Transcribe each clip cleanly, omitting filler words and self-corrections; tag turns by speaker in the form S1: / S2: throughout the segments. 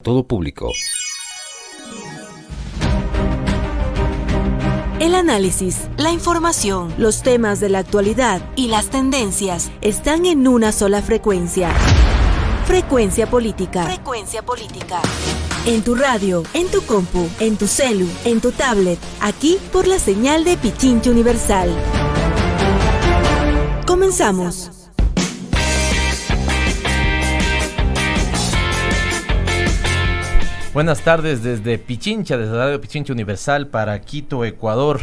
S1: Todo público.
S2: El análisis, la información, los temas de la actualidad y las tendencias están en una sola frecuencia. Frecuencia Política. Frecuencia Política. En tu radio, en tu compu, en tu celu, en tu tablet, aquí por la señal de Pichincha Universal. Comenzamos.
S3: Buenas tardes desde Pichincha, desde Radio Pichincha Universal para Quito, Ecuador.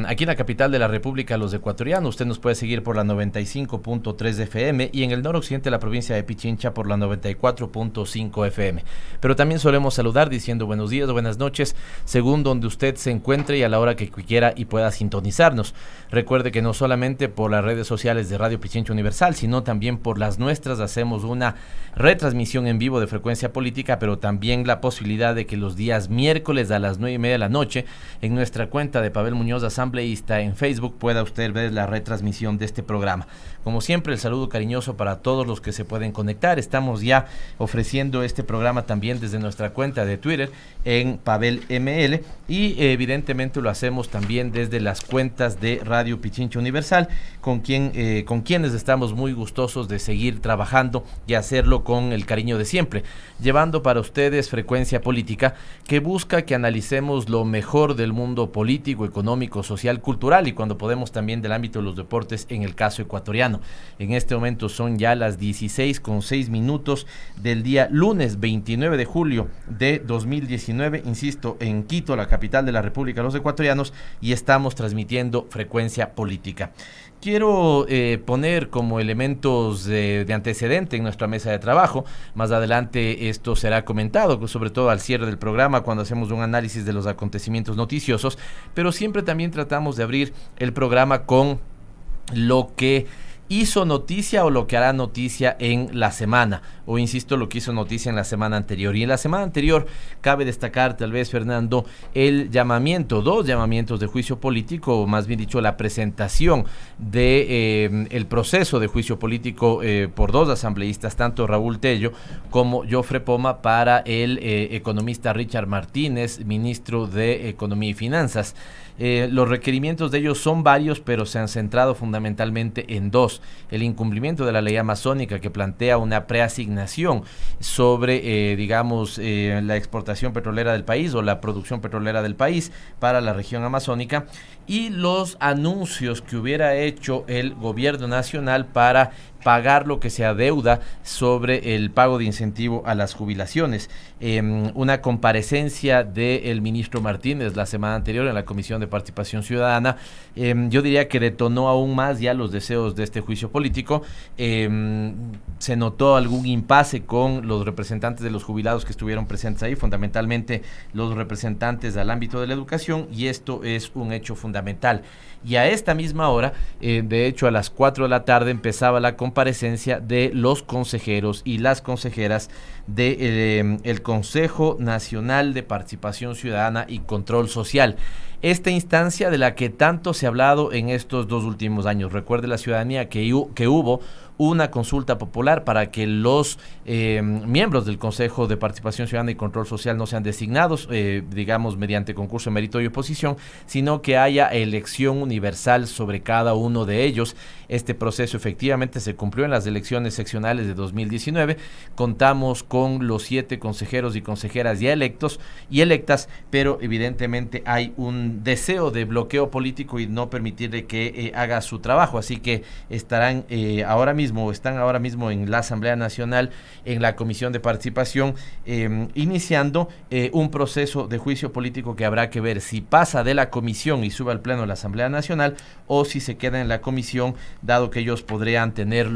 S3: Aquí en la capital de la República, los ecuatorianos, usted nos puede seguir por la 95.3 FM y en el noroccidente de la provincia de Pichincha por la 94.5 FM. Pero también solemos saludar diciendo buenos días o buenas noches, según donde usted se encuentre y a la hora que quiera y pueda sintonizarnos. Recuerde que no solamente por las redes sociales de Radio Pichincha Universal, sino también por las nuestras hacemos una retransmisión en vivo de Frecuencia Política, pero también la posibilidad de que los días miércoles a las 9:30 de la noche en nuestra cuenta de Pavel Muñoz Asambleísta en Facebook pueda usted ver la retransmisión de este programa. Como siempre, el saludo cariñoso para todos los que se pueden conectar. Estamos ya ofreciendo este programa también desde nuestra cuenta de Twitter en Pavel ML y evidentemente lo hacemos también desde las cuentas de Radio Pichincha Universal con quienes estamos muy gustosos de seguir trabajando y hacerlo con el cariño de siempre, llevando para ustedes Frecuencia Política, que busca que analicemos lo mejor del mundo político, económico, social, cultural y cuando podemos también del ámbito de los deportes en el caso ecuatoriano. En este momento son ya las 16:06 del día lunes 29 de julio de 2019, insisto, en Quito, la capital de la República de los Ecuatorianos, y estamos transmitiendo Frecuencia Política. Quiero poner como elementos de antecedente en nuestra mesa de trabajo. Más adelante esto será comentado, sobre todo al cierre del programa, cuando hacemos un análisis de los acontecimientos noticiosos, pero siempre también tratamos de abrir el programa con lo que hizo noticia o lo que hará noticia en la semana, o insisto, lo que hizo noticia en la semana anterior. Y en la semana anterior cabe destacar, tal vez, Fernando, dos llamamientos de juicio político, o más bien dicho, la presentación de el proceso de juicio político por dos asambleístas, tanto Raúl Tello como Jofre Poma, para el economista Richard Martínez, ministro de Economía y Finanzas. Los requerimientos de ellos son varios, pero se han centrado fundamentalmente en dos: el incumplimiento de la ley amazónica, que plantea una preasignación sobre, la exportación petrolera del país o la producción petrolera del país para la región amazónica, y los anuncios que hubiera hecho el gobierno nacional para pagar lo que se adeuda sobre el pago de incentivo a las jubilaciones. Una comparecencia del ministro Martínez la semana anterior en la Comisión de Participación Ciudadana, yo diría que detonó aún más ya los deseos de este juicio político. Se notó algún impasse con los representantes de los jubilados que estuvieron presentes ahí, fundamentalmente los representantes al ámbito de la educación, y esto es un hecho fundamental. Y a esta misma hora, de hecho a las 4 de la tarde, empezaba la comparecencia de los consejeros y las consejeras del Consejo Nacional de Participación Ciudadana y Control Social. Esta instancia de la que tanto se ha hablado en estos 2 últimos años. Recuerde la ciudadanía que hubo una consulta popular para que los miembros del Consejo de Participación Ciudadana y Control Social no sean designados, mediante concurso de mérito y oposición, sino que haya elección universal sobre cada uno de ellos. Este proceso efectivamente se cumplió en las elecciones seccionales de 2019. Contamos con los 7 consejeros y consejeras ya electos y electas, pero evidentemente hay un deseo de bloqueo político y no permitirle que haga su trabajo. Así que están ahora mismo en la Asamblea Nacional, en la Comisión de Participación, iniciando un proceso de juicio político que habrá que ver si pasa de la comisión y sube al pleno de la Asamblea Nacional, o si se queda en la comisión, dado que ellos podrían tener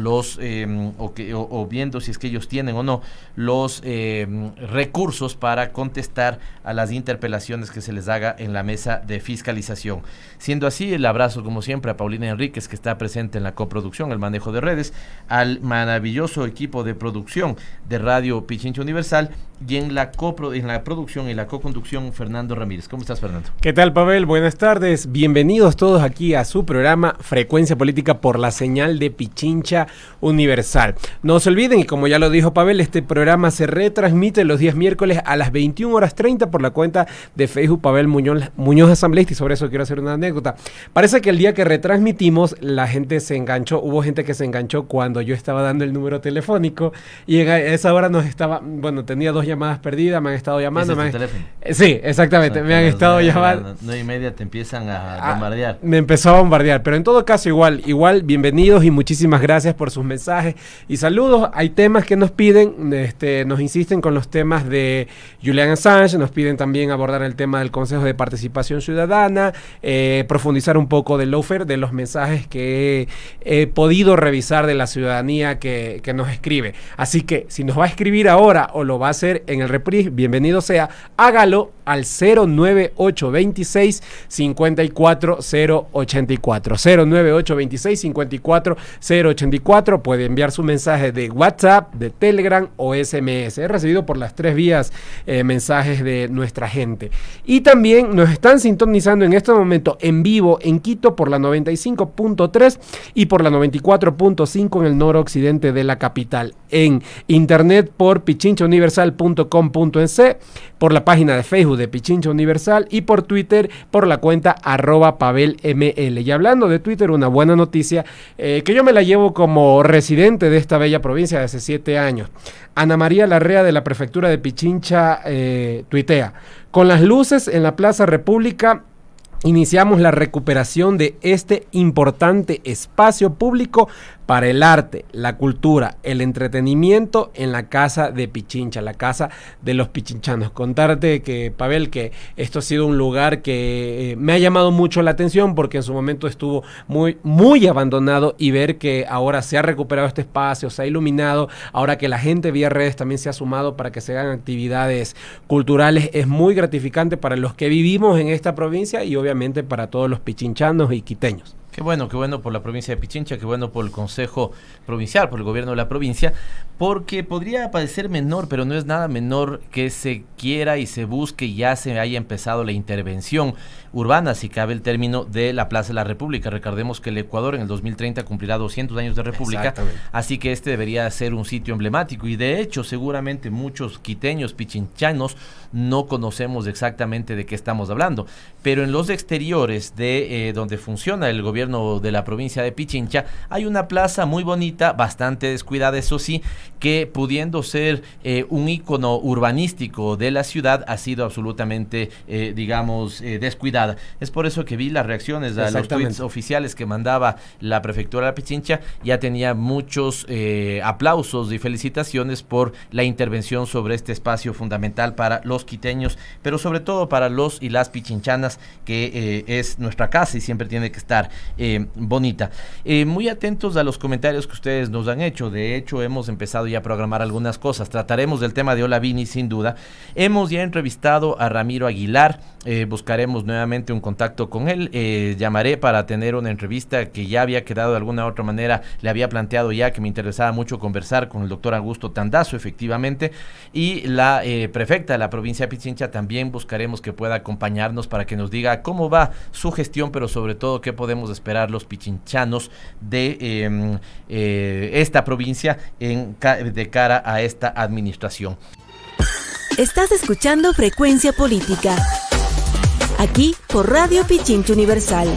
S3: viendo si es que ellos tienen o no los recursos para contestar a las interpelaciones que se les haga en la mesa de fiscalización. Siendo así, el abrazo como siempre a Paulina Enríquez, que está presente en la coproducción, el manejo de redes, al maravilloso equipo de producción de Radio Pichincha Universal, y en la producción y la coconducción, Fernando Ramírez. ¿Cómo estás, Fernando?
S4: ¿Qué tal, Pavel? Buenas tardes. Bienvenidos todos aquí a su programa Frecuencia Política por
S1: la señal de Pichincha Universal. No se olviden, y como ya lo dijo Pavel, este programa se retransmite los días miércoles a las 21:30 por la cuenta de Facebook Pavel Muñoz Asambleísta, y sobre eso quiero hacer una anécdota. Parece que el día que retransmitimos, la gente se enganchó, hubo gente que se enganchó cuando yo estaba dando el número telefónico, y en esa hora tenía 2 llamadas perdidas, me han estado llamando.
S3: ¿Ese es tu teléfono?
S1: Sí, exactamente, me han estado llamando.
S3: 9:30 te empiezan a bombardear.
S1: Me empezó a bombardear, pero en todo caso igual, bienvenidos y muchísimas gracias por sus mensajes y saludos. Hay temas que nos piden, nos insisten con los temas de Julian Assange, nos piden también abordar el tema del Consejo de Participación Ciudadana, profundizar un poco del lawfare, de los mensajes que he podido revisar de la ciudadanía que nos escribe. Así que si nos va a escribir ahora o lo va a hacer en el reprise, bienvenido sea, hágalo al 09826 54084 09826 54084. Puede enviar su mensaje de WhatsApp, de Telegram o SMS. He recibido por las 3 vías mensajes de nuestra gente. Y también nos están sintonizando en este momento en vivo en Quito por la 95.3 y por la 94.5 en el noroccidente de la capital. En internet por pichinchauniversal.com.es, por la página de Facebook de Pichincha Universal y por Twitter por la cuenta @PavelML. Y hablando de Twitter, una buena noticia que yo me la llevo como residente de esta bella provincia de hace 7 años. Ana María Larrea de la prefectura de Pichincha tuitea: con las luces en la Plaza República iniciamos la recuperación de este importante espacio público para el arte, la cultura, el entretenimiento en la casa de Pichincha, la casa de los pichinchanos. Contarte que, Pavel, que esto ha sido un lugar que me ha llamado mucho la atención porque en su momento estuvo muy abandonado, y ver que ahora se ha recuperado este espacio, se ha iluminado, ahora que la gente vía redes también se ha sumado para que se hagan actividades culturales, es muy gratificante para los que vivimos en esta provincia y obviamente para todos los pichinchanos y quiteños.
S3: Qué bueno por la provincia de Pichincha, qué bueno por el Consejo Provincial, por el gobierno de la provincia, porque podría parecer menor, pero no es nada menor que se quiera y se busque y ya se haya empezado la intervención urbana, si cabe el término, de la Plaza de la República. Recordemos que el Ecuador en el 2030 cumplirá 200 años de República, así que este debería ser un sitio emblemático, y de hecho seguramente muchos quiteños, pichinchanos, no conocemos exactamente de qué estamos hablando, pero en los exteriores de donde funciona el gobierno de la provincia de Pichincha hay una plaza muy bonita, bastante descuidada, eso sí, que pudiendo ser un ícono urbanístico de la ciudad, ha sido absolutamente descuidada. Es por eso que vi las reacciones a los tweets oficiales que mandaba la prefectura de Pichincha. Ya tenía muchos aplausos y felicitaciones por la intervención sobre este espacio fundamental para los quiteños, pero sobre todo para los y las pichinchanas, que es nuestra casa y siempre tiene que estar bonita. Muy atentos a los comentarios que ustedes nos han hecho. De hecho, hemos empezado ya a programar algunas cosas. Trataremos del tema de Olavini, sin duda. Hemos ya entrevistado a Ramiro Aguilar. Buscaremos nuevamente un contacto con él. Llamaré para tener una entrevista que ya había quedado de alguna otra manera. Le había planteado ya que me interesaba mucho conversar con el doctor Augusto Tandazo, efectivamente. Y la prefecta de la provincia de Pichincha también buscaremos que pueda acompañarnos para que nos diga cómo va su gestión, pero sobre todo qué podemos esperar los pichinchanos de esta provincia de cara a esta administración.
S2: Estás escuchando Frecuencia Política, aquí por Radio Pichincha Universal.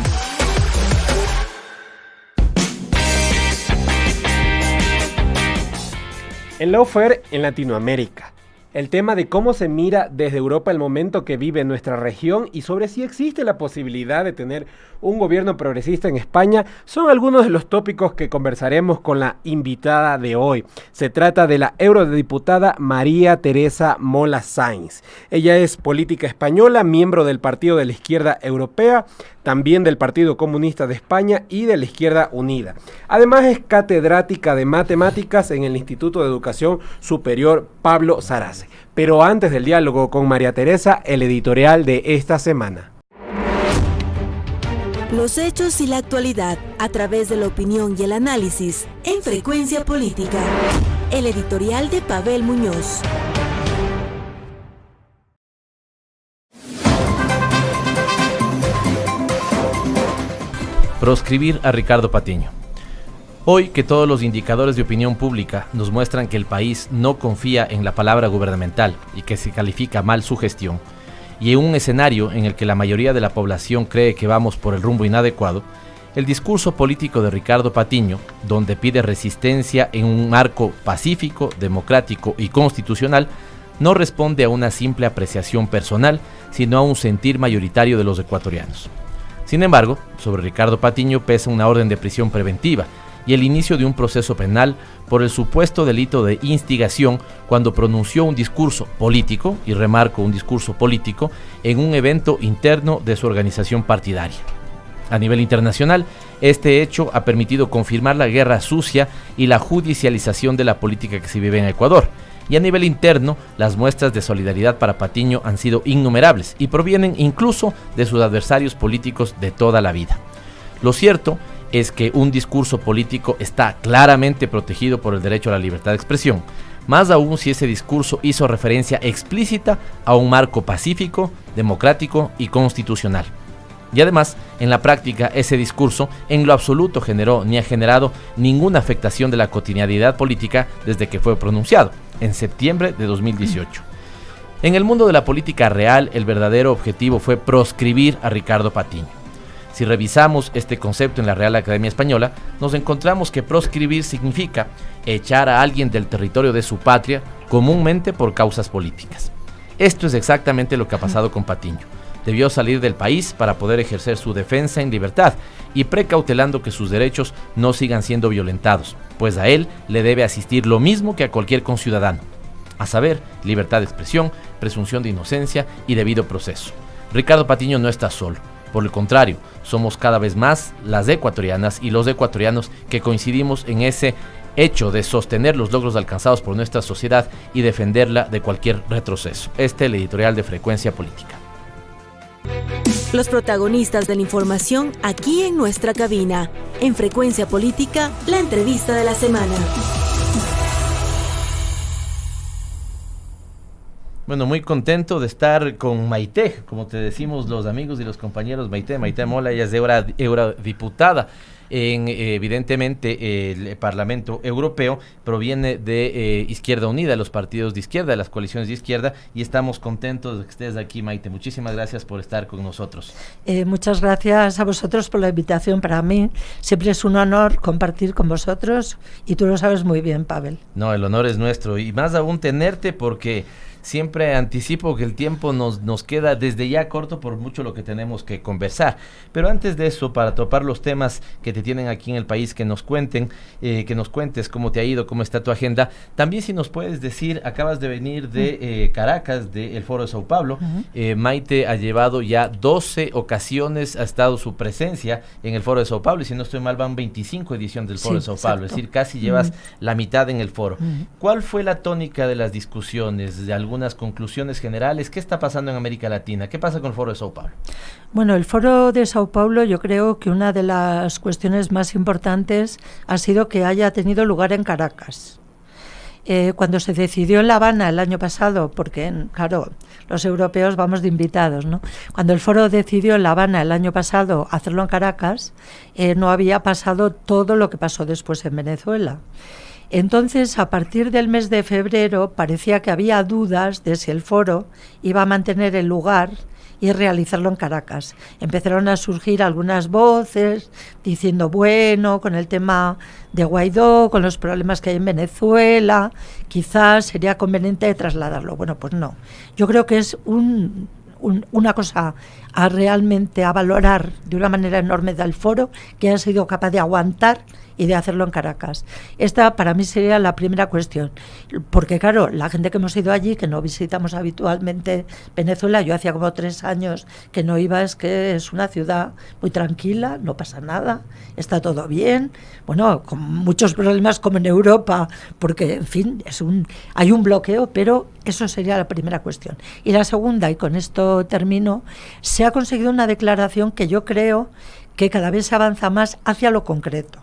S1: El lawfare en Latinoamérica. El tema de cómo se mira desde Europa el momento que vive nuestra región y sobre si existe la posibilidad de tener un gobierno progresista en España son algunos de los tópicos que conversaremos con la invitada de hoy. Se trata de la eurodiputada María Teresa Mola Sainz. Ella es política española, miembro del Partido de la Izquierda Europea, también del Partido Comunista de España y de la Izquierda Unida. Además es catedrática de matemáticas en el Instituto de Educación Superior Pablo Sarase. Pero antes del diálogo con María Teresa, el editorial de esta semana.
S2: Los hechos y la actualidad a través de la opinión y el análisis en Frecuencia Política. El editorial de Pavel Muñoz.
S3: Proscribir a Ricardo Patiño. Hoy que todos los indicadores de opinión pública nos muestran que el país no confía en la palabra gubernamental y que se califica mal su gestión, y en un escenario en el que la mayoría de la población cree que vamos por el rumbo inadecuado, el discurso político de Ricardo Patiño, donde pide resistencia en un marco pacífico, democrático y constitucional, no responde a una simple apreciación personal, sino a un sentir mayoritario de los ecuatorianos. Sin embargo, sobre Ricardo Patiño pesa una orden de prisión preventiva y el inicio de un proceso penal por el supuesto delito de instigación cuando pronunció un discurso político, y remarco un discurso político, en un evento interno de su organización partidaria. A nivel internacional, este hecho ha permitido confirmar la guerra sucia y la judicialización de la política que se vive en Ecuador. Y a nivel interno, las muestras de solidaridad para Patiño han sido innumerables y provienen incluso de sus adversarios políticos de toda la vida. Lo cierto es que un discurso político está claramente protegido por el derecho a la libertad de expresión, más aún si ese discurso hizo referencia explícita a un marco pacífico, democrático y constitucional. Y además, en la práctica, ese discurso en lo absoluto generó ni ha generado ninguna afectación de la cotidianidad política desde que fue pronunciado, en septiembre de 2018. En el mundo de la política real, el verdadero objetivo fue proscribir a Ricardo Patiño. Si revisamos este concepto en la Real Academia Española, nos encontramos que proscribir significa echar a alguien del territorio de su patria, comúnmente por causas políticas. Esto es exactamente lo que ha pasado con Patiño. Debió salir del país para poder ejercer su defensa en libertad y precautelando que sus derechos no sigan siendo violentados, pues a él le debe asistir lo mismo que a cualquier conciudadano, a saber, libertad de expresión, presunción de inocencia y debido proceso. Ricardo Patiño no está solo, por el contrario, somos cada vez más las ecuatorianas y los ecuatorianos que coincidimos en ese hecho de sostener los logros alcanzados por nuestra sociedad y defenderla de cualquier retroceso. Este es el editorial de Frecuencia Política.
S2: Los protagonistas de la información aquí en nuestra cabina. En Frecuencia Política, la entrevista de la semana.
S3: Bueno, muy contento de estar con Maite, como te decimos los amigos y los compañeros. Maite Mola, ella es eurodiputada en, evidentemente, el Parlamento Europeo, proviene de Izquierda Unida, los partidos de izquierda, de las coaliciones de izquierda, y estamos contentos de que estés aquí, Maite. Muchísimas gracias por estar con nosotros.
S4: Muchas gracias a vosotros por la invitación. Para mí siempre es un honor compartir con vosotros, y tú lo sabes muy bien, Pavel.
S3: No, el honor es nuestro, y más aún tenerte porque siempre anticipo que el tiempo nos queda desde ya corto por mucho lo que tenemos que conversar. Pero antes de eso, para topar los temas que te tienen aquí en el país, que nos cuentes cómo te ha ido, cómo está tu agenda. También si nos puedes decir, acabas de venir de Caracas, del Foro de Sao Paulo. Maite ha llevado ya 12 ocasiones, ha estado su presencia en el Foro de Sao Paulo, y si no estoy mal van 25 ediciones del Foro de Sao Paulo, es decir, casi llevas la mitad en el foro. ¿Cuál fue la tónica de las discusiones, de algunas conclusiones generales? ¿Qué está pasando en América Latina? ¿Qué pasa con el Foro de Sao Paulo?
S4: Bueno, el Foro de Sao Paulo, yo creo que una de las cuestiones más importantes ha sido que haya tenido lugar en Caracas. Cuando se decidió en La Habana el año pasado, porque claro, los europeos vamos de invitados, ¿no? Cuando el foro decidió en La Habana el año pasado hacerlo en Caracas, no había pasado todo lo que pasó después en Venezuela. Entonces, a partir del mes de febrero, parecía que había dudas de si el foro iba a mantener el lugar y realizarlo en Caracas. Empezaron a surgir algunas voces diciendo, bueno, con el tema de Guaidó, con los problemas que hay en Venezuela, quizás sería conveniente trasladarlo. Bueno, pues no. Yo creo que es una cosa a realmente a valorar de una manera enorme del foro, que ha sido capaz de aguantar y de hacerlo en Caracas. Esta para mí sería la primera cuestión, porque claro, la gente que hemos ido allí, que no visitamos habitualmente Venezuela, yo hacía como 3 años que no iba, es que es una ciudad muy tranquila, no pasa nada, está todo bien, bueno, con muchos problemas como en Europa, porque en fin, hay un bloqueo, pero eso sería la primera cuestión. Y la segunda, y con esto termino, se ha conseguido una declaración que yo creo que cada vez se avanza más hacia lo concreto.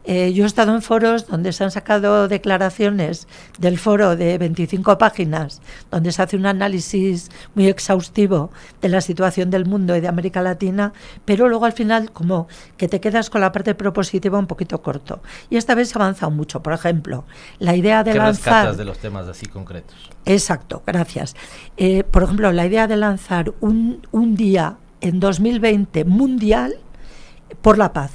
S4: Yo he estado en foros donde se han sacado declaraciones del foro de 25 páginas, donde se hace un análisis muy exhaustivo de la situación del mundo y de América Latina, pero luego al final como que te quedas con la parte propositiva un poquito corto. Y esta vez se ha avanzado mucho. Por ejemplo, la idea de lanzar...
S3: ¿Qué rescatas de los temas así concretos?
S4: Exacto, gracias. Por ejemplo, la idea de lanzar un día en 2020 mundial por la paz,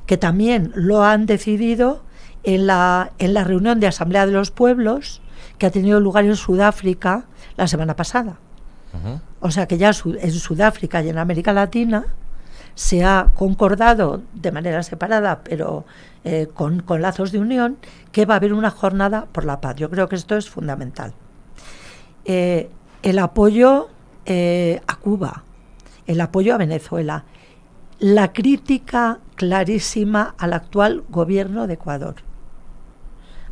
S4: que también lo han decidido en la reunión de Asamblea de los Pueblos que ha tenido lugar en Sudáfrica la semana pasada. Uh-huh. O sea que ya en Sudáfrica y en América Latina se ha concordado de manera separada, pero con lazos de unión, que va a haber una jornada por la paz. Yo creo que esto es fundamental. El apoyo a Cuba, el apoyo a Venezuela, la crítica clarísima al actual gobierno de Ecuador.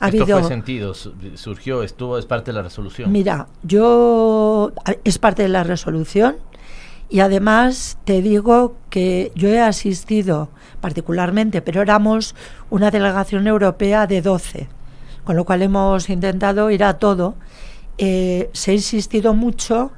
S3: ¿Esto fue sentido? ¿Surgió? ¿Es parte de la resolución?
S4: Mira, es parte de la resolución y además te digo que yo he asistido particularmente, pero éramos una delegación europea de 12, con lo cual hemos intentado ir a todo. Se ha insistido mucho,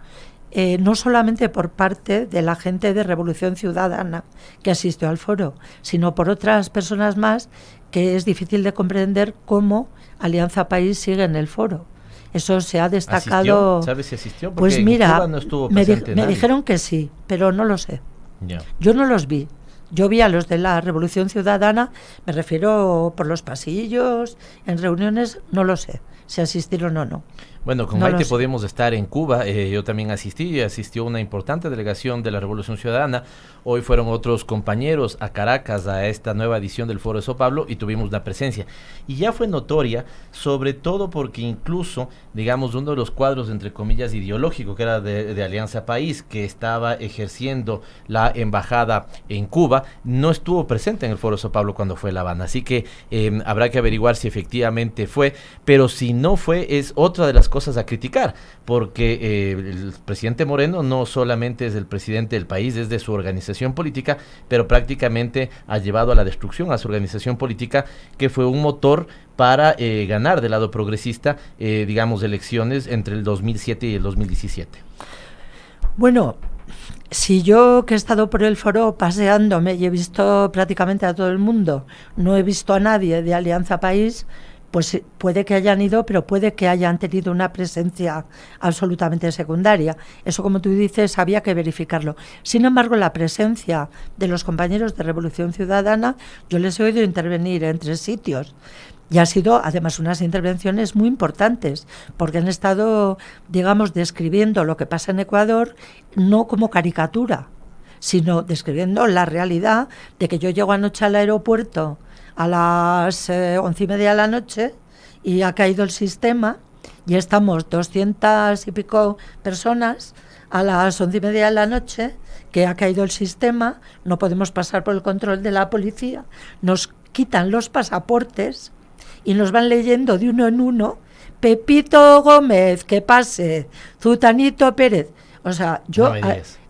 S4: no solamente por parte de la gente de Revolución Ciudadana que asistió al foro, sino por otras personas más, que es difícil de comprender cómo Alianza País sigue en el foro. Eso se ha destacado.
S3: ¿Asistió? ¿Sabes si asistió? Porque
S4: pues mira,
S3: Cuba no estuvo presente
S4: me dijeron que sí, pero no lo sé.
S3: Yeah.
S4: Yo no los vi. Yo vi a los de la Revolución Ciudadana, me refiero por los pasillos, en reuniones, no lo sé, si asistieron o no.
S3: Bueno, con Maite podemos estar en Cuba. Yo también asistió una importante delegación de la Revolución Ciudadana. Hoy fueron otros compañeros a Caracas a esta nueva edición del Foro de Sao Paulo y tuvimos la presencia. Y ya fue notoria, sobre todo porque incluso, digamos, uno de los cuadros, entre comillas, ideológico, que era de Alianza País, que estaba ejerciendo la embajada en Cuba, no estuvo presente en el Foro de Sao Paulo cuando fue La Habana. Así que habrá que averiguar si efectivamente fue, pero si no fue, es otra de las cosas a criticar, porque el presidente Moreno no solamente es el presidente del país, es de su organización política, pero prácticamente ha llevado a la destrucción a su organización política, que fue un motor para ganar del lado progresista, digamos, elecciones entre el 2007 y el 2017.
S4: Bueno, si yo, que he estado por el foro paseándome y he visto prácticamente a todo el mundo, no he visto a nadie de Alianza País, pues puede que hayan ido, pero puede que hayan tenido una presencia absolutamente secundaria. Eso, como tú dices, había que verificarlo. Sin embargo, la presencia de los compañeros de Revolución Ciudadana, yo les he oído intervenir en 3 sitios. Y ha sido, además, unas intervenciones muy importantes, porque han estado, digamos, describiendo lo que pasa en Ecuador, no como caricatura, sino describiendo la realidad de que yo llego anoche al aeropuerto a las 11:30 de la noche y ha caído el sistema y estamos 200 y pico personas a las 11:30 de la noche, que ha caído el sistema, no podemos pasar por el control de la policía, nos quitan los pasaportes y nos van leyendo de uno en uno: Pepito Gómez, que pase, Zutanito Pérez. O sea, yo...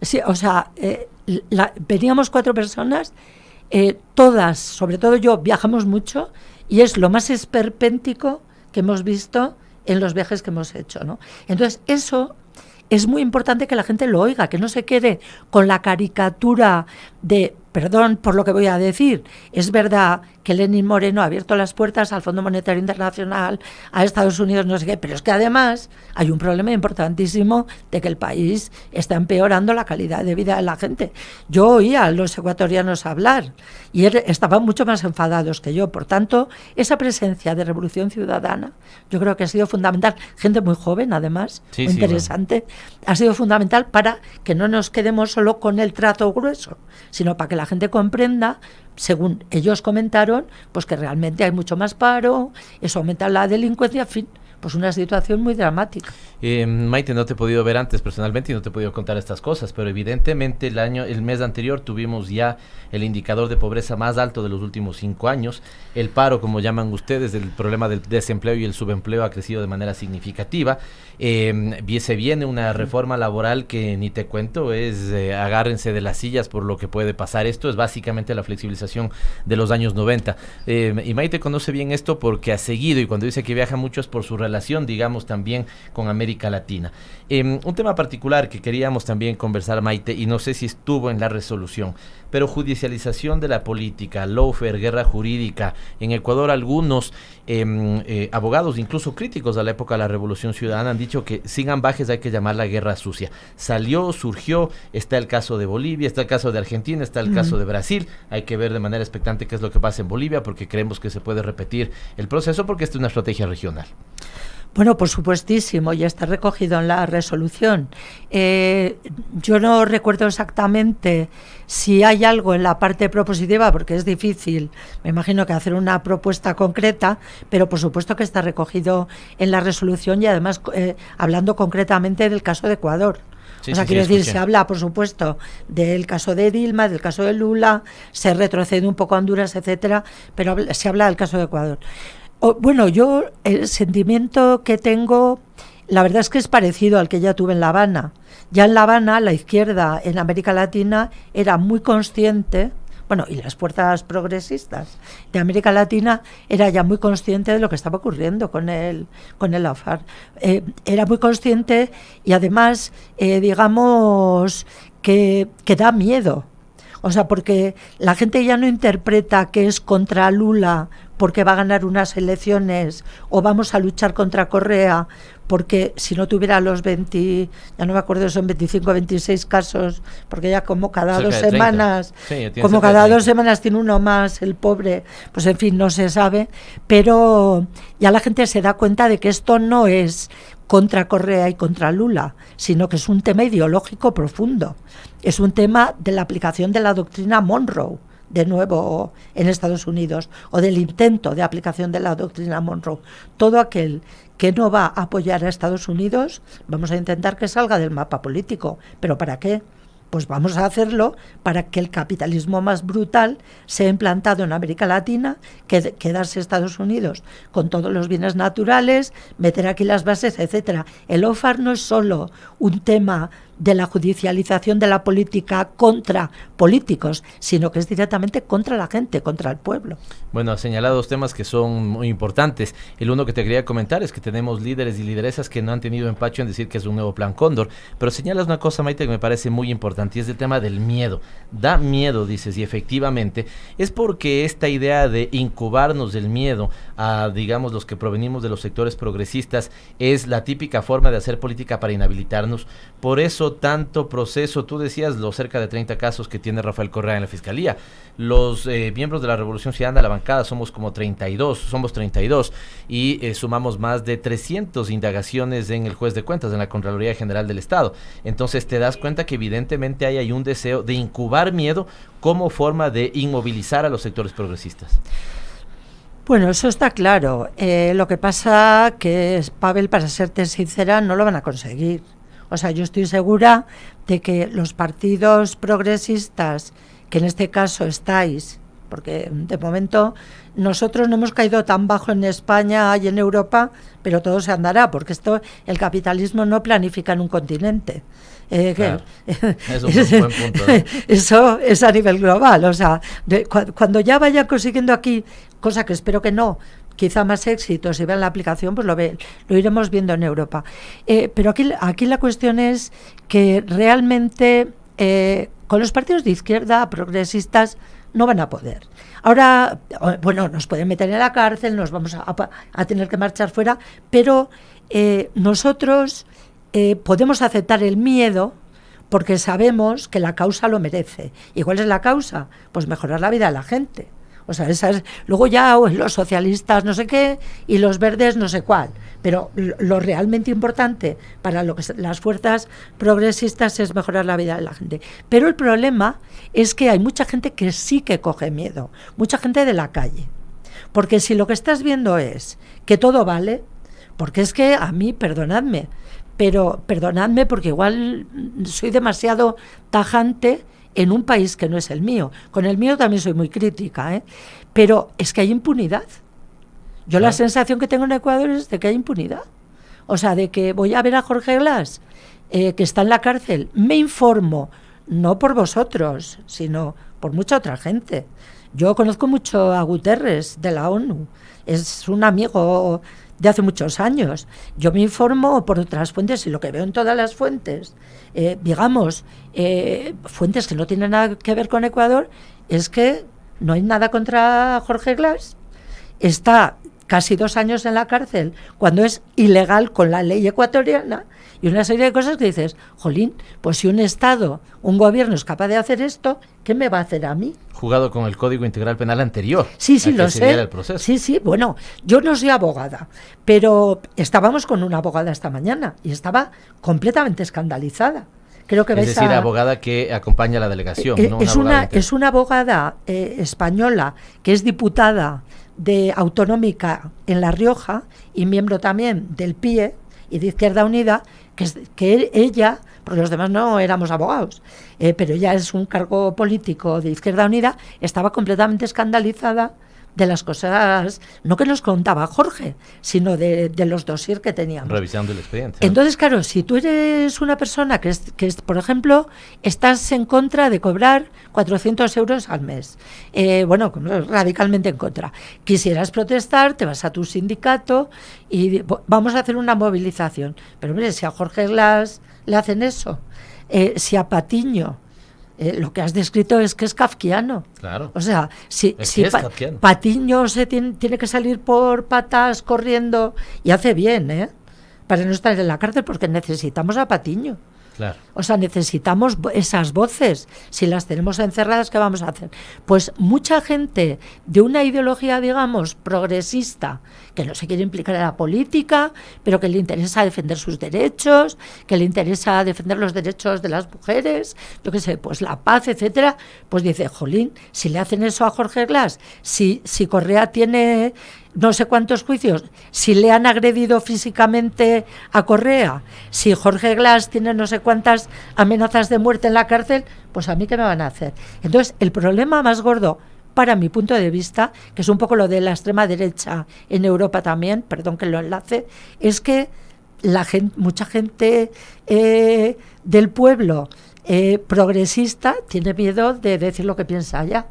S4: sí, o sea, veníamos 4 personas, todas, sobre todo yo, viajamos mucho y es lo más esperpéntico que hemos visto en los viajes que hemos hecho, ¿no? Entonces, eso es muy importante que la gente lo oiga, que no se quede con la caricatura de, perdón por lo que voy a decir, es verdad que Lenín Moreno ha abierto las puertas al Fondo Monetario Internacional, a Estados Unidos, no sé qué, pero es que además hay un problema importantísimo de que el país está empeorando la calidad de vida de la gente. Yo oía a los ecuatorianos hablar y estaban mucho más enfadados que yo. Por tanto, esa presencia de Revolución Ciudadana yo creo que ha sido fundamental. Gente muy joven, además,
S3: sí,
S4: muy interesante. Bueno. Ha sido fundamental para que no nos quedemos solo con el trato grueso, sino para que la gente comprenda, según ellos comentaron, pues que realmente hay mucho más paro, eso aumenta la delincuencia, en fin, pues una situación muy dramática.
S3: Maite, no te he podido ver antes personalmente y no te he podido contar estas cosas, pero evidentemente el mes anterior tuvimos ya el indicador de pobreza más alto de los últimos 5 años. El paro, como llaman ustedes, el problema del desempleo y el subempleo ha crecido de manera significativa. Se viene una reforma laboral que ni te cuento, es agárrense de las sillas por lo que puede pasar. Esto es básicamente la flexibilización de los años 90. Y Maite conoce bien esto porque ha seguido, y cuando dice que viaja mucho es por su relación, digamos, también con América Latina. Un tema particular que queríamos también conversar, Maite, y no sé si estuvo en la resolución, pero judicialización de la política, lawfare, guerra jurídica. En Ecuador algunos abogados, incluso críticos de la época de la Revolución Ciudadana, han dicho que sin ambajes hay que llamarla guerra sucia. Surgió, está el caso de Bolivia, está el caso de Argentina, está el caso de Brasil. Hay que ver de manera expectante qué es lo que pasa en Bolivia, porque creemos que se puede repetir el proceso, porque esta es una estrategia regional.
S4: Bueno, por supuestísimo, ya está recogido en la resolución. Yo no recuerdo exactamente si hay algo en la parte propositiva, porque es difícil, me imagino, que hacer una propuesta concreta, pero por supuesto que está recogido en la resolución y además hablando concretamente del caso de Ecuador.
S3: Sí,
S4: quiero decir, se habla, por supuesto, del caso de Dilma, del caso de Lula, se retrocede un poco a Honduras, etcétera, pero se habla del caso de Ecuador. Yo el sentimiento que tengo, la verdad es que es parecido al que ya tuve en La Habana. Ya en La Habana, la izquierda en América Latina era muy consciente, y las fuerzas progresistas de América Latina era ya muy consciente de lo que estaba ocurriendo con el lawfare. Era muy consciente y además, digamos, que da miedo. Porque la gente ya no interpreta que es contra Lula porque va a ganar unas elecciones, o vamos a luchar contra Correa porque si no tuviera los 20, ya no me acuerdo, son 25 o 26 casos, porque ya como cada 2 semanas, tiene uno más, el pobre, pues en fin, no se sabe, pero ya la gente se da cuenta de que esto no es contra Correa y contra Lula, sino que es un tema ideológico profundo, es un tema de la aplicación de la doctrina Monroe, de nuevo en Estados Unidos, o del intento de aplicación de la doctrina Monroe. Todo aquel que no va a apoyar a Estados Unidos, vamos a intentar que salga del mapa político. ¿Pero para qué? Pues vamos a hacerlo para que el capitalismo más brutal sea implantado en América Latina, quedarse Estados Unidos con todos los bienes naturales, meter aquí las bases, etcétera. El lawfare no es solo un tema de la judicialización de la política contra políticos, sino que es directamente contra la gente, contra el pueblo.
S3: Bueno, has señalado 2 temas que son muy importantes. El uno que te quería comentar es que tenemos líderes y lideresas que no han tenido empacho en decir que es un nuevo plan Cóndor, pero señalas una cosa, Maite, que me parece muy importante, y es el tema del miedo. Da miedo, dices, y efectivamente es porque esta idea de incubarnos del miedo a, digamos, los que provenimos de los sectores progresistas es la típica forma de hacer política para inhabilitarnos. Por eso tanto proceso, tú decías los cerca de 30 casos que tiene Rafael Correa en la Fiscalía. Los miembros de la Revolución Ciudadana, la bancada, somos 32 y sumamos más de 300 indagaciones en el juez de cuentas, en la Contraloría General del Estado. Entonces te das cuenta que evidentemente hay un deseo de incubar miedo como forma de inmovilizar a los sectores progresistas.
S4: Bueno, eso está claro. Lo que pasa que, Pavel, para serte sincera, no lo van a conseguir. Yo estoy segura de que los partidos progresistas, que en este caso estáis, porque de momento nosotros no hemos caído tan bajo en España y en Europa, pero todo se andará, porque el capitalismo no planifica en un continente.
S3: Claro. Es un buen punto, ¿no?
S4: Eso es a nivel global. Cuando ya vayan consiguiendo aquí, cosa que espero que no, quizá más éxito, si vean la aplicación, pues lo iremos viendo en Europa. Pero aquí la cuestión es que realmente con los partidos de izquierda progresistas no van a poder. Ahora, nos pueden meter en la cárcel, nos vamos a tener que marchar fuera, pero nosotros podemos aceptar el miedo porque sabemos que la causa lo merece. ¿Y cuál es la causa? Pues mejorar la vida de la gente. Luego ya los socialistas no sé qué y los verdes no sé cuál, pero lo realmente importante para las fuerzas progresistas es mejorar la vida de la gente. Pero el problema es que hay mucha gente que sí que coge miedo, mucha gente de la calle, porque si lo que estás viendo es que todo vale, porque es que a mí, perdonadme, pero perdonadme porque igual soy demasiado tajante en un país que no es el mío. Con el mío también soy muy crítica, ¿eh? Pero es que hay impunidad. Yo la sensación que tengo en Ecuador es de que hay impunidad. O sea, de que voy a ver a Jorge Glas, que está en la cárcel, me informo, no por vosotros, sino por mucha otra gente. Yo conozco mucho a Guterres de la ONU, es un amigo de hace muchos años. Yo me informo por otras fuentes y lo que veo en todas las fuentes, fuentes que no tienen nada que ver con Ecuador, es que no hay nada contra Jorge Glas. Está casi 2 años en la cárcel cuando es ilegal con la ley ecuatoriana y una serie de cosas que dices, jolín, pues si un Estado, un gobierno es capaz de hacer esto, ¿qué me va a hacer a mí?
S3: Jugado con el Código Integral Penal anterior.
S4: Sí, lo sé.
S3: El proceso.
S4: Sí, bueno, yo no soy abogada, pero estábamos con una abogada esta mañana y estaba completamente escandalizada. Creo que
S3: es decir, abogada que acompaña a la delegación. ¿No?
S4: Es una abogada española que es diputada de autonómica en La Rioja y miembro también del PIE y de Izquierda Unida, que ella, porque los demás no éramos abogados, pero ella es un cargo político de Izquierda Unida, estaba completamente escandalizada de las cosas, no que nos contaba Jorge, sino de los dossiers que teníamos.
S3: Revisando el expediente.
S4: Entonces, claro, si tú eres una persona que, por ejemplo, estás en contra de cobrar 400 euros al mes, radicalmente en contra, quisieras protestar, te vas a tu sindicato y vamos a hacer una movilización. Pero mire, si a Jorge Glas le hacen eso, si a Patiño, lo que has descrito es que es kafkiano.
S3: Claro.
S4: O sea, si Patiño tiene que salir por patas corriendo, y hace bien, para no estar en la cárcel, porque necesitamos a Patiño.
S3: Claro.
S4: O sea, necesitamos esas voces. Si las tenemos encerradas, ¿qué vamos a hacer? Pues mucha gente de una ideología, digamos, progresista, que no se quiere implicar en la política, pero que le interesa defender sus derechos, que le interesa defender los derechos de las mujeres, yo qué sé, pues la paz, etcétera, pues dice, jolín, si le hacen eso a Jorge Glas, si Correa tiene no sé cuántos juicios, si le han agredido físicamente a Correa, si Jorge Glas tiene no sé cuántas amenazas de muerte en la cárcel, pues a mí ¿qué me van a hacer? Entonces, el problema más gordo, para mi punto de vista, que es un poco lo de la extrema derecha en Europa también, perdón que lo enlace, es que mucha gente del pueblo progresista tiene miedo de decir lo que piensa allá.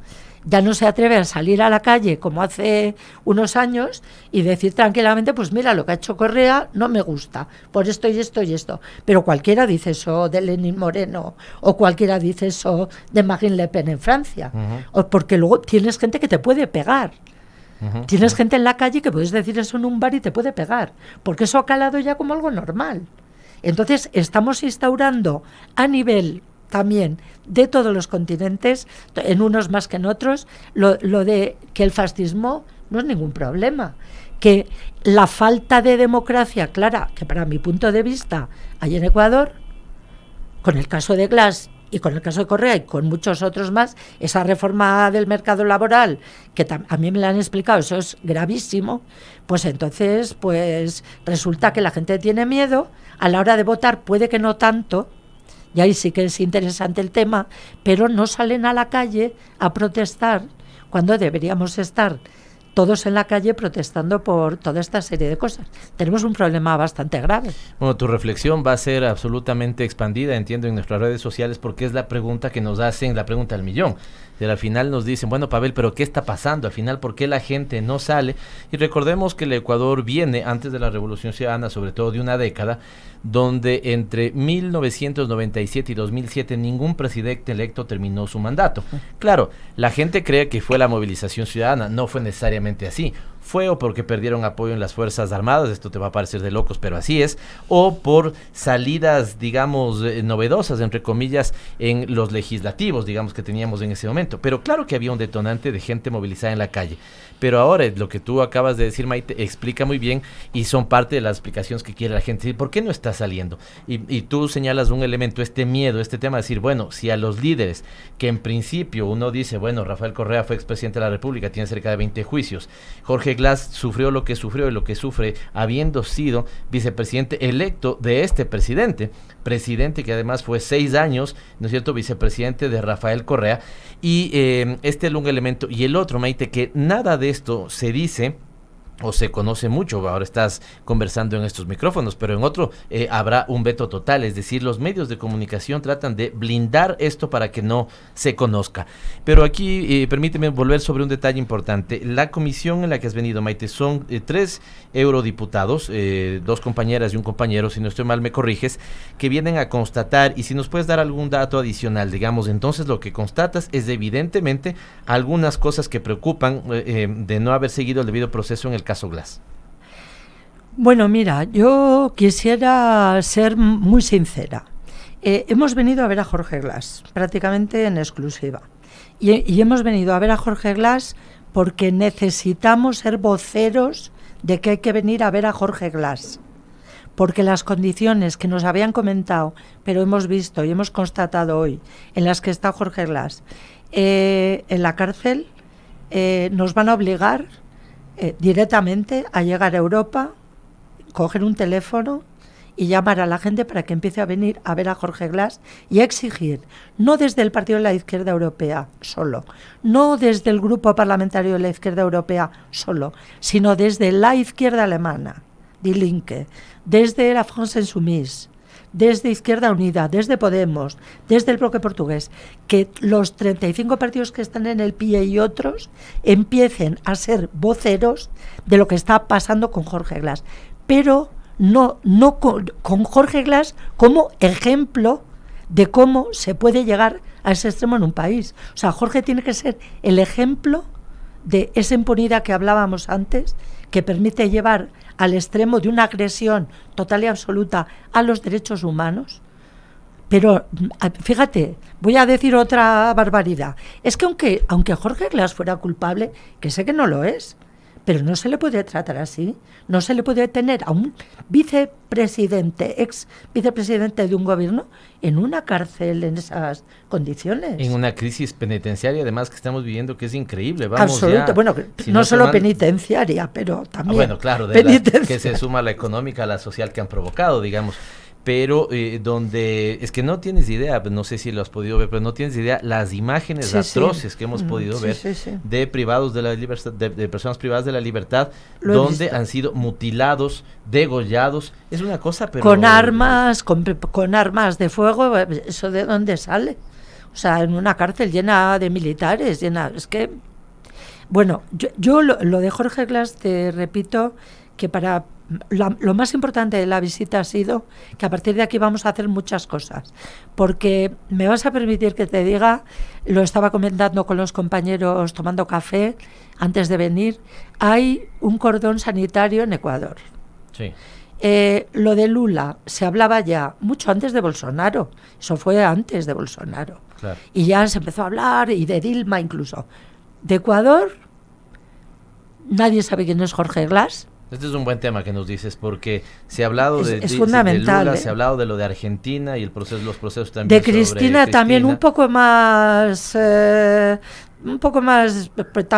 S4: Ya no se atreve a salir a la calle como hace unos años y decir tranquilamente, pues mira, lo que ha hecho Correa no me gusta, por esto y esto y esto. Pero cualquiera dice eso de Lenín Moreno o cualquiera dice eso de Marine Le Pen en Francia. O porque luego tienes gente que te puede pegar. Tienes gente en la calle que puedes decir eso en un bar y te puede pegar, porque eso ha calado ya como algo normal. Entonces estamos instaurando a nivel también de todos los continentes, en unos más que en otros, lo de que el fascismo no es ningún problema, que la falta de democracia clara, que para mi punto de vista hay en Ecuador, con el caso de Glas y con el caso de Correa y con muchos otros más, esa reforma del mercado laboral, que a mí me la han explicado, eso es gravísimo, pues entonces pues resulta que la gente tiene miedo, a la hora de votar puede que no tanto, y ahí sí que es interesante el tema, pero no salen a la calle a protestar cuando deberíamos estar todos en la calle protestando por toda esta serie de cosas. Tenemos un problema bastante grave.
S3: Bueno, tu reflexión va a ser absolutamente expandida, entiendo, en nuestras redes sociales, porque es la pregunta que nos hacen, la pregunta al millón. Al final nos dicen, bueno, Pavel, ¿pero qué está pasando? Al final, ¿por qué la gente no sale? Y recordemos que el Ecuador viene, antes de la Revolución Ciudadana, sobre todo de una década, donde entre 1997 y 2007 ningún presidente electo terminó su mandato. Claro, la gente cree que fue la movilización ciudadana, no fue necesariamente así. Fue o porque perdieron apoyo en las Fuerzas Armadas, esto te va a parecer de locos, pero así es, o por salidas, digamos, novedosas, entre comillas, en los legislativos, digamos, que teníamos en ese momento. Pero claro que había un detonante de gente movilizada en la calle. Pero ahora, lo que tú acabas de decir, Maite, explica muy bien y son parte de las explicaciones que quiere la gente. ¿Por qué no está saliendo? Y tú señalas un elemento, este miedo, este tema de decir, bueno, si a los líderes, que en principio uno dice, bueno, Rafael Correa fue expresidente de la República, tiene cerca de 20 juicios, Jorge Glass sufrió lo que sufrió y lo que sufre habiendo sido vicepresidente electo de este presidente que además fue 6 años, ¿no es cierto?, vicepresidente de Rafael Correa. Y este es un elemento. Y el otro, Maite, que nada de esto se dice o se conoce mucho. Ahora estás conversando en estos micrófonos, pero en otro habrá un veto total, es decir, los medios de comunicación tratan de blindar esto para que no se conozca. Pero aquí permíteme volver sobre un detalle importante. La comisión en la que has venido, Maite, son 3 eurodiputados, 2 compañeras y un compañero, si no estoy mal me corriges, que vienen a constatar, y si nos puedes dar algún dato adicional, digamos, entonces lo que constatas es evidentemente algunas cosas que preocupan de no haber seguido el debido proceso en el caso Glass.
S4: Bueno, mira, yo quisiera ser muy sincera. Hemos venido a ver a Jorge Glass, prácticamente en exclusiva. Y hemos venido a ver a Jorge Glass porque necesitamos ser voceros de que hay que venir a ver a Jorge Glass. Porque las condiciones que nos habían comentado, pero hemos visto y hemos constatado hoy, en las que está Jorge Glass en la cárcel, nos van a obligar directamente a llegar a Europa, coger un teléfono y llamar a la gente para que empiece a venir a ver a Jorge Glass y a exigir, no desde el Partido de la Izquierda Europea solo, no desde el Grupo Parlamentario de la Izquierda Europea solo, sino desde la izquierda alemana, Die Linke, desde la France Insoumise, desde Izquierda Unida, desde Podemos, desde el bloque portugués, que los 35 partidos que están en el PIE y otros empiecen a ser voceros de lo que está pasando con Jorge Glass, pero no con Jorge Glass como ejemplo de cómo se puede llegar a ese extremo en un país. O sea, Jorge tiene que ser el ejemplo de esa impunidad que hablábamos antes, que permite llevar al extremo de una agresión total y absoluta a los derechos humanos. Pero, fíjate, voy a decir otra barbaridad. Es que aunque Jorge Glass fuera culpable, que sé que no lo es, pero no se le puede tratar así. No se le puede tener a un vicepresidente, ex vicepresidente de un gobierno, en una cárcel en esas condiciones.
S3: En una crisis penitenciaria, además, que estamos viviendo, que es increíble. Vamos
S4: absoluto.
S3: Ya,
S4: bueno,
S3: si
S4: no solo penitenciaria, pero también.
S3: Bueno, claro, que se suma la económica, la social que han provocado, digamos. Pero donde es que no tienes idea, no sé si lo has podido ver, pero no tienes idea las imágenes atroces que hemos podido ver de privados de la libertad, de personas privadas de la libertad, donde han sido mutilados, degollados. Es una cosa, pero
S4: con armas, con armas de fuego. ¿Eso de dónde sale? O sea, en una cárcel llena de militares, es que, bueno, yo lo de Jorge Glass, te repito que lo más importante de la visita ha sido que a partir de aquí vamos a hacer muchas cosas, porque me vas a permitir que te diga, lo estaba comentando con los compañeros tomando café antes de venir, hay un cordón sanitario en Ecuador.
S3: Sí.
S4: Lo de Lula se hablaba ya mucho antes de Bolsonaro, eso fue antes de Bolsonaro,
S3: claro. Y
S4: ya se empezó a hablar, y de Dilma incluso. De Ecuador nadie sabe quién es Jorge Glass.
S3: Este es un buen tema que nos dices, porque se ha hablado
S4: es fundamental,
S3: de Lula, se ha hablado de lo de Argentina y los procesos también.
S4: De Cristina también, un poco más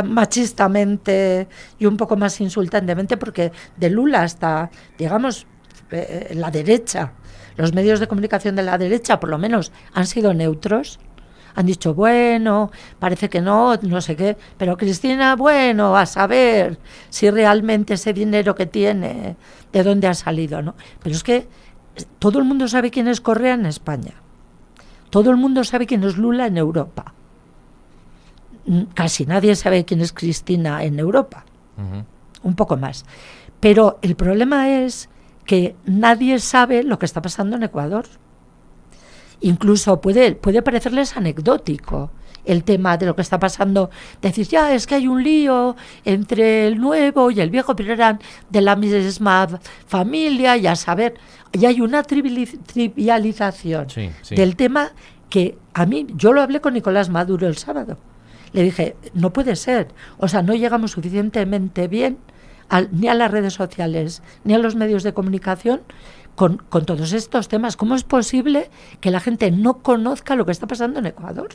S4: machistamente y un poco más insultantemente, porque de Lula hasta, digamos, la derecha, los medios de comunicación de la derecha, por lo menos, han sido neutros. Han dicho, bueno, parece que no sé qué, pero Cristina, bueno, a saber si realmente ese dinero que tiene, de dónde ha salido, ¿no? Pero es que todo el mundo sabe quién es Correa en España. Todo el mundo sabe quién es Lula en Europa. Casi nadie sabe quién es Cristina en Europa. Uh-huh. Un poco más. Pero el problema es que nadie sabe lo que está pasando en Ecuador. Incluso puede parecerles anecdótico el tema de lo que está pasando. Decir, ya, es que hay un lío entre el nuevo y el viejo, pero eran de la misma familia, y a saber, y hay una trivialización del tema que a mí, yo lo hablé con Nicolás Maduro el sábado. Le dije, no puede ser, o sea, no llegamos suficientemente bien ni a las redes sociales, ni a los medios de comunicación, con todos estos temas. ¿Cómo es posible que la gente no conozca lo que está pasando en Ecuador?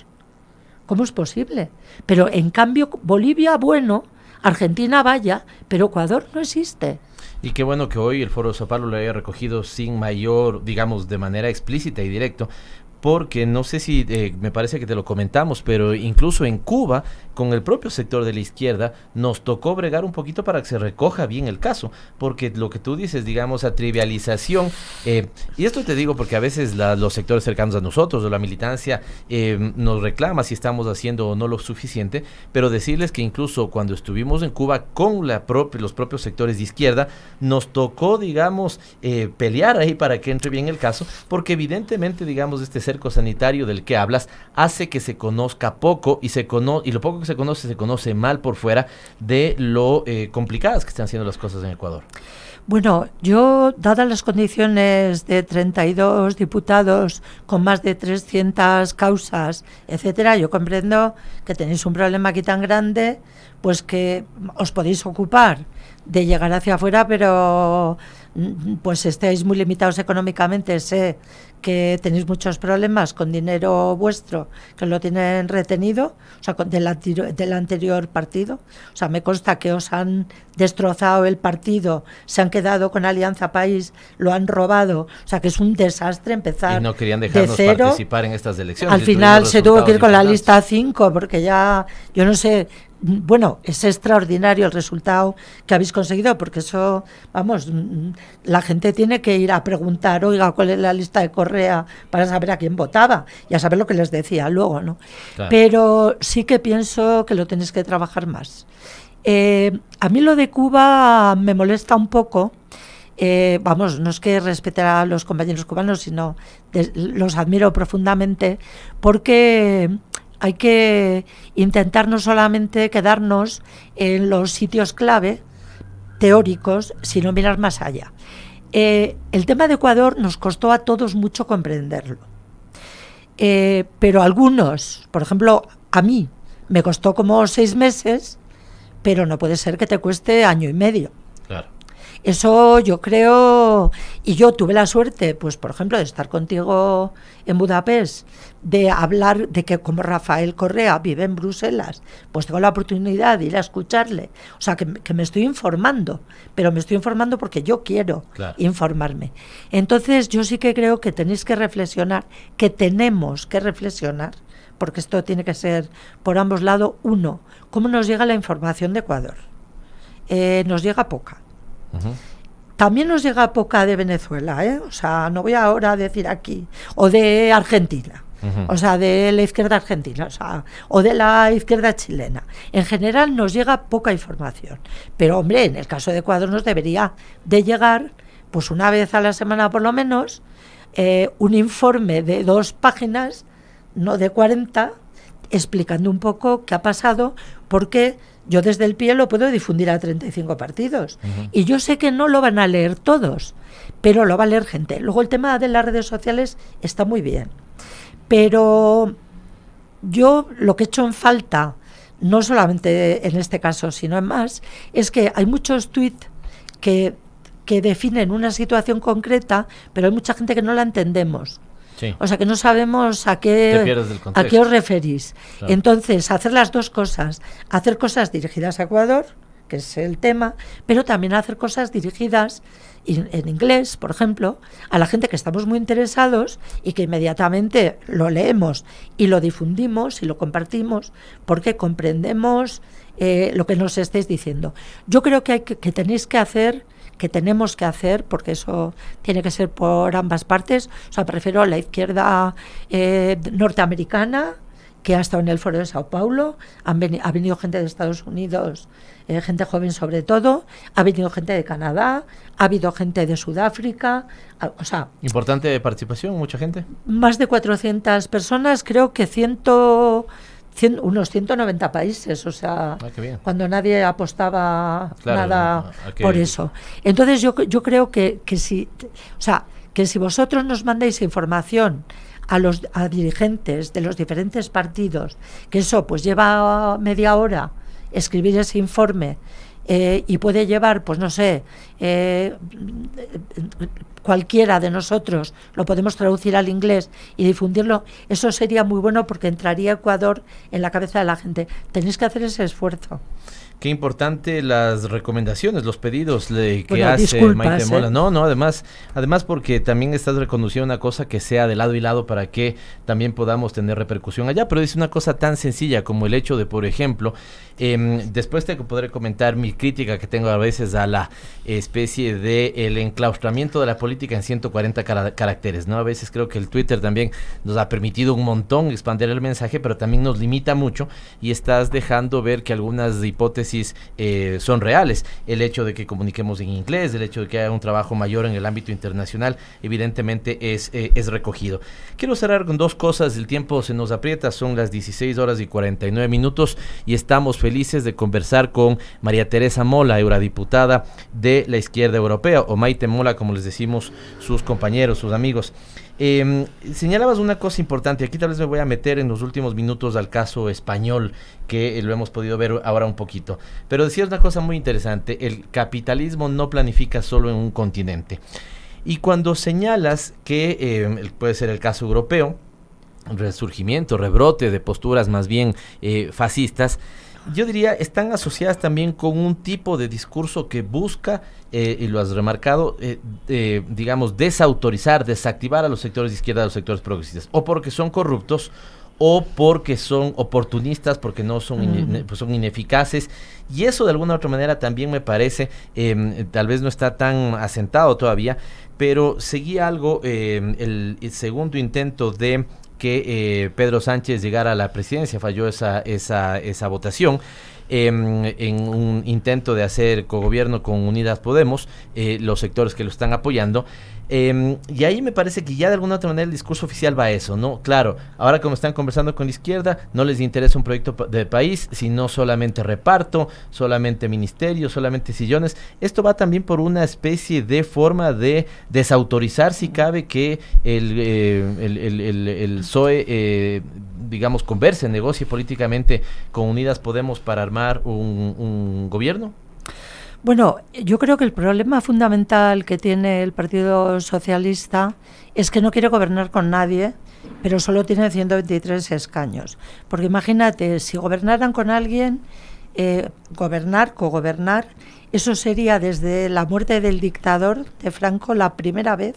S4: ¿Cómo es posible? Pero en cambio Bolivia, bueno, Argentina vaya, pero Ecuador no existe.
S3: Y qué bueno que hoy el Foro de Sao Paulo lo haya recogido sin mayor, digamos, de manera explícita y directa, porque no sé si, me parece que te lo comentamos, pero incluso en Cuba, con el propio sector de la izquierda, nos tocó bregar un poquito para que se recoja bien el caso, porque lo que tú dices, digamos, a trivialización, y esto te digo porque a veces los sectores cercanos a nosotros o la militancia nos reclama si estamos haciendo o no lo suficiente, pero decirles que incluso cuando estuvimos en Cuba con los propios sectores de izquierda, nos tocó, digamos, pelear ahí para que entre bien el caso, porque evidentemente, digamos, este cerco sanitario del que hablas hace que se conozca poco y lo poco que se conoce mal por fuera de lo complicadas que están siendo las cosas en Ecuador.
S4: Bueno, yo, dadas las condiciones de 32 diputados con más de 300 causas, etcétera, yo comprendo que tenéis un problema aquí tan grande, pues que os podéis ocupar de llegar hacia afuera, pero pues estáis muy limitados económicamente. Sé que tenéis muchos problemas con dinero vuestro, que lo tienen retenido, o sea, del anterior partido. O sea, me consta que os han destrozado el partido, se han quedado con Alianza País, lo han robado, o sea, que es un desastre empezar.
S3: Y no querían dejarnos
S4: de cero.
S3: Participar en estas elecciones.
S4: Al final se tuvo que ir con la lista 5, porque ya, yo no sé. Bueno, es extraordinario el resultado que habéis conseguido, porque eso, vamos, la gente tiene que ir a preguntar, oiga, ¿cuál es la lista de Correa? Para saber a quién votaba y a saber lo que les decía luego, ¿no? Claro. Pero sí que pienso que lo tenéis que trabajar más. A mí lo de Cuba me molesta un poco. Vamos, no es que respete a los compañeros cubanos, sino los admiro profundamente, porque hay que intentar no solamente quedarnos en los sitios clave teóricos, sino mirar más allá. El tema de Ecuador nos costó a todos mucho comprenderlo. Pero algunos, por ejemplo, a mí me costó como 6 meses, pero no puede ser que te cueste 1 año y medio.
S3: Claro.
S4: Eso yo creo, y yo tuve la suerte, pues por ejemplo, de estar contigo en Budapest, de hablar de que como Rafael Correa vive en Bruselas, pues tengo la oportunidad de ir a escucharle. O sea, que me estoy informando, pero me estoy informando porque yo quiero informarme. Entonces yo sí que creo que tenéis que reflexionar, que tenemos que reflexionar, porque esto tiene que ser por ambos lados. Uno, ¿cómo nos llega la información de Ecuador? Nos llega poca. También nos llega poca de Venezuela, o sea, no voy ahora a decir aquí, o de Argentina, o sea, de la izquierda argentina, o de la izquierda chilena. En general nos llega poca información, pero hombre, en el caso de Ecuador nos debería de llegar, pues una vez a la semana por lo menos, un informe de 2 páginas, no de 40, explicando un poco qué ha pasado, porque yo desde el pie lo puedo difundir a 35 partidos. Y yo sé que no lo van a leer todos, pero lo va a leer gente. Luego el tema de las redes sociales está muy bien. Pero yo lo que he hecho en falta, no solamente en este caso, sino en más, es que hay muchos tweets que definen una situación concreta, pero hay mucha gente que no la entendemos. Sí. O sea, que no sabemos a qué os referís. Claro. Entonces, hacer las dos cosas, hacer cosas dirigidas a Ecuador, que es el tema, pero también hacer cosas dirigidas en inglés, por ejemplo, a la gente que estamos muy interesados y que inmediatamente lo leemos y lo difundimos y lo compartimos porque comprendemos lo que nos estáis diciendo. Yo creo que tenéis que hacer, que tenemos que hacer, porque eso tiene que ser por ambas partes. O sea, prefiero a la izquierda norteamericana, que ha estado en el Foro de Sao Paulo, ha venido gente de Estados Unidos, gente joven sobre todo, ha venido gente de Canadá, ha habido gente de Sudáfrica, o sea... ¿Importante participación? ¿Mucha gente? Más de 400 personas, creo que unos 190 países, o sea, cuando nadie apostaba nada por eso. Entonces yo creo que si, o sea, que si vosotros nos mandáis información a dirigentes de los diferentes partidos, que eso pues lleva media hora escribir ese informe, y puede llevar, pues no sé, cualquiera de nosotros lo podemos traducir al inglés y difundirlo, eso sería muy bueno porque entraría Ecuador en la cabeza de la gente. Tenéis que hacer ese esfuerzo.
S3: Qué importante las recomendaciones, los pedidos que
S4: bueno,
S3: hace
S4: disculpas,
S3: Maite Mola. No, además porque también estás reconociendo una cosa que sea de lado y lado para que también podamos tener repercusión allá, pero es una cosa tan sencilla como el hecho de, por ejemplo, después te podré comentar mi crítica que tengo a veces a la especie de el enclaustramiento de la política en 140 caracteres, ¿no? A veces creo que el Twitter también nos ha permitido un montón expandir el mensaje, pero también nos limita mucho y estás dejando ver que algunas hipótesis son reales. El hecho de que comuniquemos en inglés, el hecho de que haya un trabajo mayor en el ámbito internacional, evidentemente es recogido. Quiero cerrar con dos cosas, el tiempo se nos aprieta, son las 16:49 y estamos felices de conversar con María Teresa Mola, eurodiputada de la izquierda europea, o Maite Mola, como les decimos sus compañeros, sus amigos. Señalabas una cosa importante, aquí tal vez me voy a meter en los últimos minutos al caso español, que lo hemos podido ver ahora un poquito, pero decías una cosa muy interesante, el capitalismo no planifica solo en un continente, y cuando señalas que puede ser el caso europeo, resurgimiento, rebrote de posturas más bien fascistas, yo diría, están asociadas también con un tipo de discurso que busca, y lo has remarcado, digamos, desautorizar, desactivar a los sectores de izquierda, a los sectores progresistas, o porque son corruptos, o porque son oportunistas, porque no son, pues son ineficaces, y eso de alguna u otra manera también me parece, tal vez no está tan asentado todavía, pero seguía algo, el segundo intento de que Pedro Sánchez llegara a la presidencia, falló esa votación, en un intento de hacer cogobierno con Unidas Podemos, los sectores que lo están apoyando, y ahí me parece que ya de alguna otra manera el discurso oficial va a eso, ¿no? Claro, ahora como están conversando con la izquierda, no les interesa un proyecto de país, sino solamente reparto, solamente ministerio, solamente sillones. Esto va también por una especie de forma de desautorizar, si cabe, que el PSOE, digamos, converse, negocie políticamente con Unidas Podemos para armar un gobierno.
S4: Bueno, yo creo que el problema fundamental que tiene el Partido Socialista es que no quiere gobernar con nadie, pero solo tiene 123 escaños. Porque imagínate, si gobernaran con alguien, cogobernar, eso sería desde la muerte del dictador de Franco la primera vez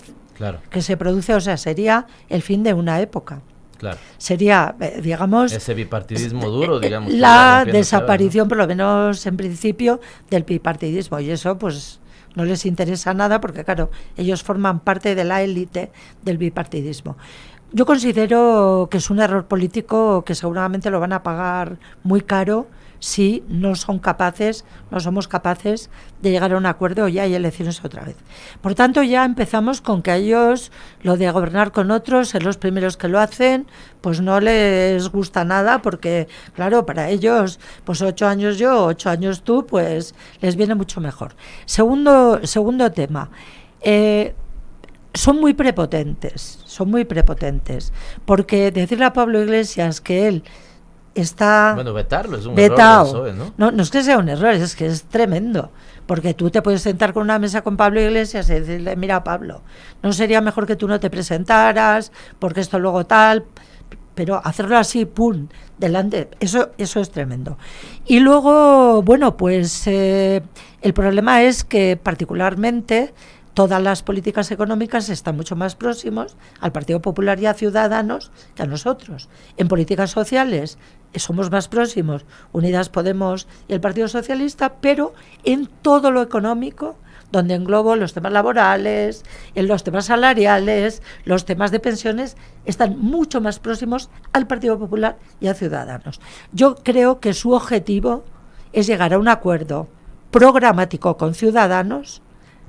S4: que se produce, o sea, sería el fin de una época.
S3: Claro.
S4: Sería, digamos,
S3: ese bipartidismo duro, digamos.
S4: La desaparición, por lo menos en principio, del bipartidismo. Y eso, pues, no les interesa nada porque, claro, ellos forman parte de la élite del bipartidismo. Yo considero que es un error político que seguramente lo van a pagar muy caro si no somos capaces de llegar a un acuerdo o ya hay elecciones otra vez. Por tanto, ya empezamos con que a ellos lo de gobernar con otros, ser los primeros que lo hacen, pues no les gusta nada porque, claro, para ellos, pues 8 años yo, 8 años tú, pues les viene mucho mejor. Segundo tema, son muy prepotentes, porque decirle a Pablo Iglesias que él está...
S3: Bueno, vetarlo es un error del PSOE, ¿no?
S4: No es que sea un error, es que es tremendo, porque tú te puedes sentar con una mesa con Pablo Iglesias y decirle, mira, Pablo, ¿no sería mejor que tú no te presentaras, porque esto luego tal? Pero hacerlo así, pum, delante, eso es tremendo. Y luego, bueno, pues el problema es que particularmente todas las políticas económicas están mucho más próximos al Partido Popular y a Ciudadanos que a nosotros. En políticas sociales somos más próximos Unidas Podemos y el Partido Socialista, pero en todo lo económico, donde englobo los temas laborales, en los temas salariales, los temas de pensiones, están mucho más próximos al Partido Popular y a Ciudadanos. Yo creo que su objetivo es llegar a un acuerdo programático con Ciudadanos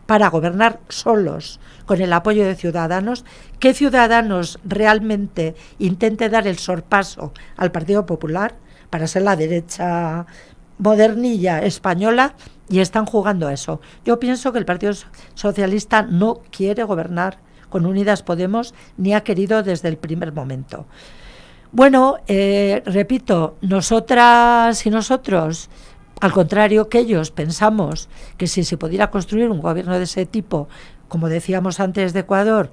S4: para gobernar solos, con el apoyo de Ciudadanos, que Ciudadanos realmente intente dar el sorpaso al Partido Popular para ser la derecha modernilla española, y están jugando a eso. Yo pienso que el Partido Socialista no quiere gobernar con Unidas Podemos, ni ha querido desde el primer momento. Bueno, repito, nosotras y nosotros, al contrario que ellos, pensamos que si se pudiera construir un gobierno de ese tipo, como decíamos antes de Ecuador,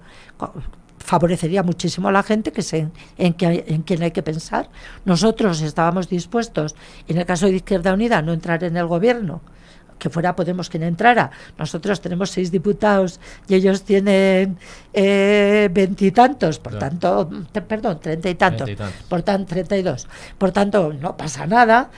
S4: favorecería muchísimo a la gente, que es en quien hay que pensar. Nosotros estábamos dispuestos, en el caso de Izquierda Unida, a no entrar en el gobierno, que fuera Podemos quien entrara. Nosotros tenemos 6 diputados y ellos tienen 20 y tantos, por tanto, perdón, 30 y tantos, por tanto 32. Por tanto, no pasa nada.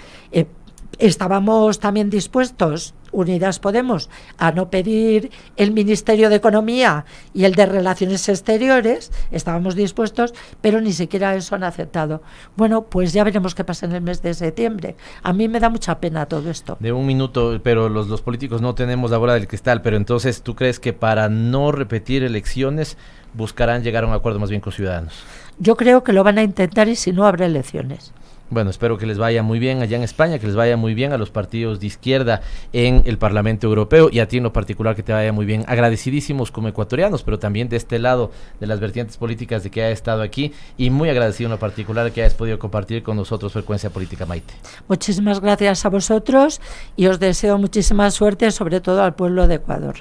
S4: Estábamos también dispuestos, Unidas Podemos, a no pedir el Ministerio de Economía y el de Relaciones Exteriores, estábamos dispuestos, pero ni siquiera eso han aceptado. Bueno, pues ya veremos qué pasa en el mes de septiembre. A mí me da mucha pena todo esto.
S3: De un minuto, pero los políticos no tenemos la bola del cristal, pero entonces, ¿tú crees que para no repetir elecciones buscarán llegar a un acuerdo más bien con Ciudadanos?
S4: Yo creo que lo van a intentar, y si no, habrá elecciones.
S3: Bueno, espero que les vaya muy bien allá en España, que les vaya muy bien a los partidos de izquierda en el Parlamento Europeo, y a ti en lo particular que te vaya muy bien. Agradecidísimos como ecuatorianos, pero también de este lado de las vertientes políticas de que hayas estado aquí, y muy agradecido en lo particular que hayas podido compartir con nosotros Frecuencia Política, Maite.
S4: Muchísimas gracias a vosotros y os deseo muchísima suerte, sobre todo al pueblo de Ecuador.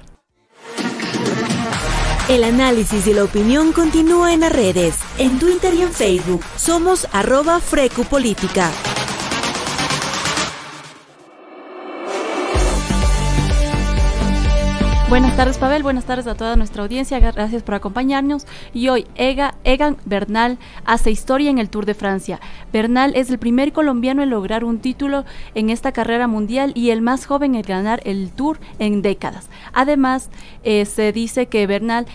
S2: El análisis y la opinión continúa en las redes, en Twitter y en Facebook. Somos @FrecuPolítica.
S5: Buenas tardes, Pavel. Buenas tardes a toda nuestra audiencia. Gracias por acompañarnos. Y hoy, Egan Bernal hace historia en el Tour de Francia. Bernal es el primer colombiano en lograr un título en esta carrera mundial y el más joven en ganar el Tour en décadas. Además, se dice que Bernal,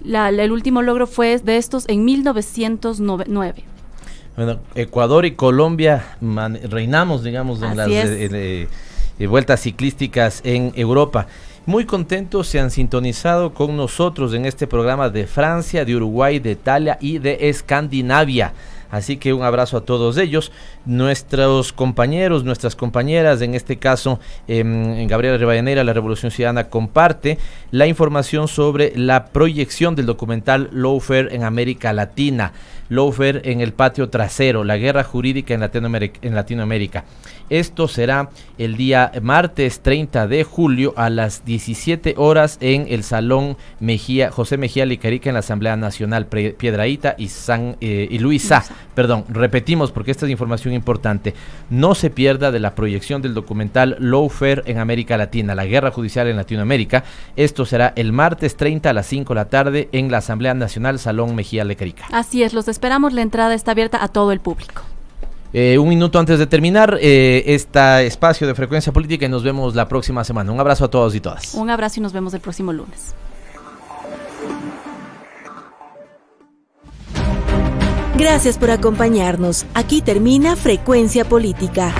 S5: el último logro fue de estos en 1909.
S3: Bueno, Ecuador y Colombia reinamos, digamos, en las vueltas ciclísticas en Europa. Muy contentos, se han sintonizado con nosotros en este programa de Francia, de Uruguay, de Italia y de Escandinavia. Así que un abrazo a todos ellos. Nuestros compañeros, nuestras compañeras, en este caso, en Gabriela Rivadeneira, La Revolución Ciudadana, comparte la información sobre la proyección del documental Lawfare en América Latina. Lawfare en el patio trasero, la guerra jurídica en Latinoamérica. Esto será el día martes 30 de julio a las 17 horas en el Salón José Mejía Licarica en la Asamblea Nacional Piedrahíta y Luisa. Perdón, repetimos porque esta es información importante. No se pierda de la proyección del documental Lawfare en América Latina, la guerra judicial en Latinoamérica. Esto será el martes 30 a las 5 de la tarde en la Asamblea Nacional Salón Mejía Licarica.
S5: Así es, los esperamos. La entrada está abierta a todo el público.
S3: Un minuto antes de terminar este espacio de Frecuencia Política y nos vemos la próxima semana. Un abrazo a todos y todas.
S5: Un abrazo y nos vemos el próximo lunes.
S2: Gracias por acompañarnos. Aquí termina Frecuencia Política.